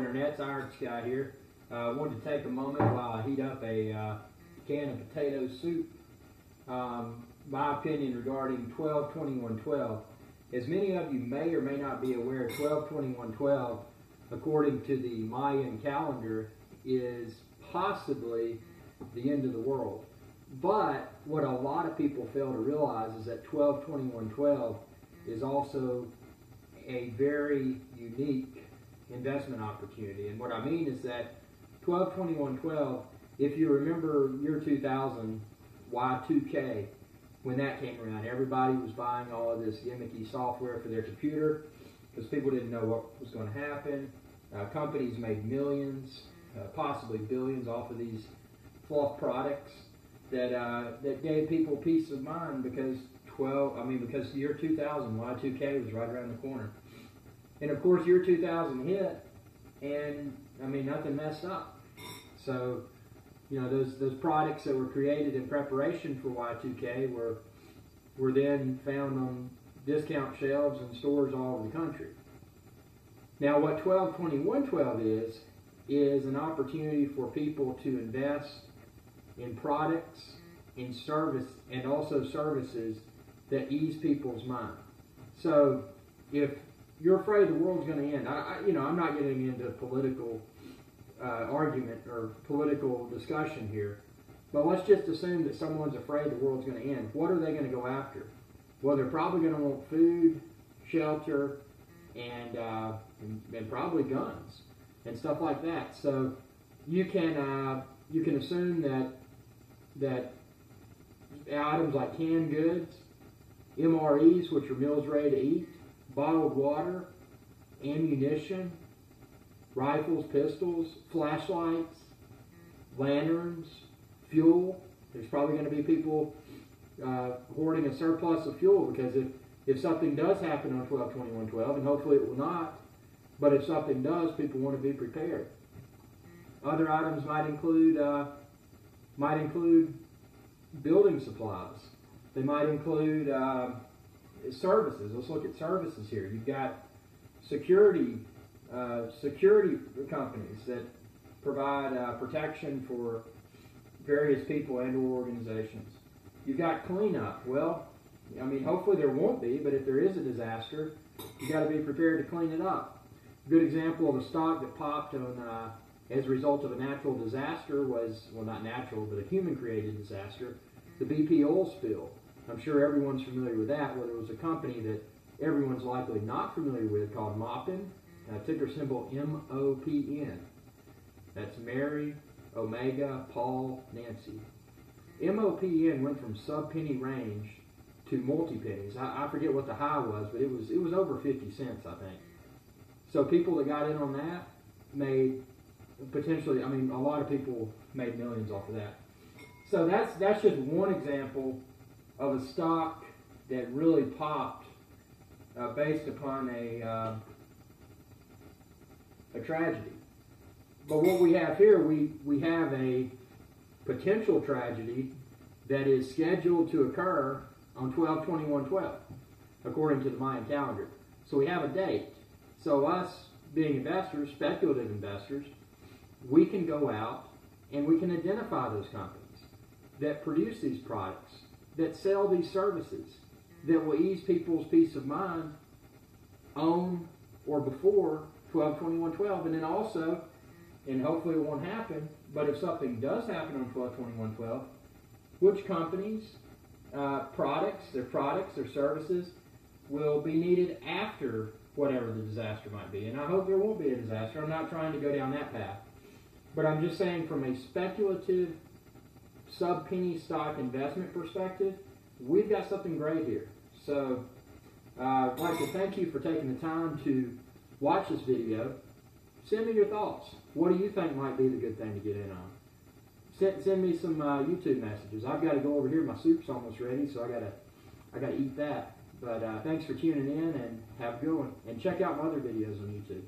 Internet's Iron Sky here. I wanted to take a moment while I heat up a can of potato soup. My opinion regarding 12-21-12. As many of you may or may not be aware, 12-21-12, according to the Mayan calendar, is possibly the end of the world. But what a lot of people fail to realize is that 12-21-12 is also a very unique investment opportunity. And what I mean is that 12-21-12, if you remember year 2000, Y2K, when that came around, everybody was buying all of this gimmicky software for their computer because people didn't know what was going to happen. Companies made millions, possibly billions off of these fluff products that gave people peace of mind because because year 2000, Y2K was right around the corner. And of course, year 2000 hit, and nothing messed up. So, those products that were created in preparation for Y2K were then found on discount shelves in stores all over the country. Now, what 12-21-12 is an opportunity for people to invest in products, in service, and also services that ease people's mind. So, if you're afraid the world's going to end, I'm not getting into political argument or political discussion here, but let's just assume that someone's afraid the world's going to end. What are they going to go after? Well, they're probably going to want food, shelter, and probably guns and stuff like that. So you can assume that items like canned goods, MREs, which are meals ready to eat, bottled water, ammunition, rifles, pistols, flashlights, lanterns, fuel. There's probably going to be people hoarding a surplus of fuel because if something does happen on 12-21-12, and hopefully it will not, but if something does, people want to be prepared. Other items might include building supplies. They might include services. Let's look at services here. You've got security companies that provide protection for various people and or organizations. You've got cleanup. Well, hopefully there won't be, but if there is a disaster, you've got to be prepared to clean it up. A good example of a stock that popped on as a result of a natural disaster was, well, not natural, but a human-created disaster, the BP oil spill. I'm sure everyone's familiar with that, where there was a company that everyone's likely not familiar with called Mayan, ticker symbol MOPN. That's Mary, Omega, Paul, Nancy. MOPN went from sub-penny range to multi-pennies. I forget what the high was, but it was over 50 cents, I think. So people that got in on that made potentially, a lot of people made millions off of that. So that's just one example of a stock that really popped based upon a tragedy. But what we have here, we have a potential tragedy that is scheduled to occur on 12-21-12, according to the Mayan calendar. So we have a date. So us being investors, speculative investors, we can go out and we can identify those companies that produce these products, that sell these services, that will ease people's peace of mind on or before 12-21-12, and then also, and hopefully it won't happen, but if something does happen on 12-21-12, which companies, their services will be needed after whatever the disaster might be. And I hope there won't be a disaster. I'm not trying to go down that path. But I'm just saying from a speculative sub-penny stock investment perspective, we've got something great here. So I'd like to thank you for taking the time to watch this video. Send me your thoughts. What do you think might be the good thing to get in on? Send me some YouTube messages. I've got to go over here. My soup's almost ready, so I gotta eat that. But thanks for tuning in, and have a good one. And check out my other videos on YouTube.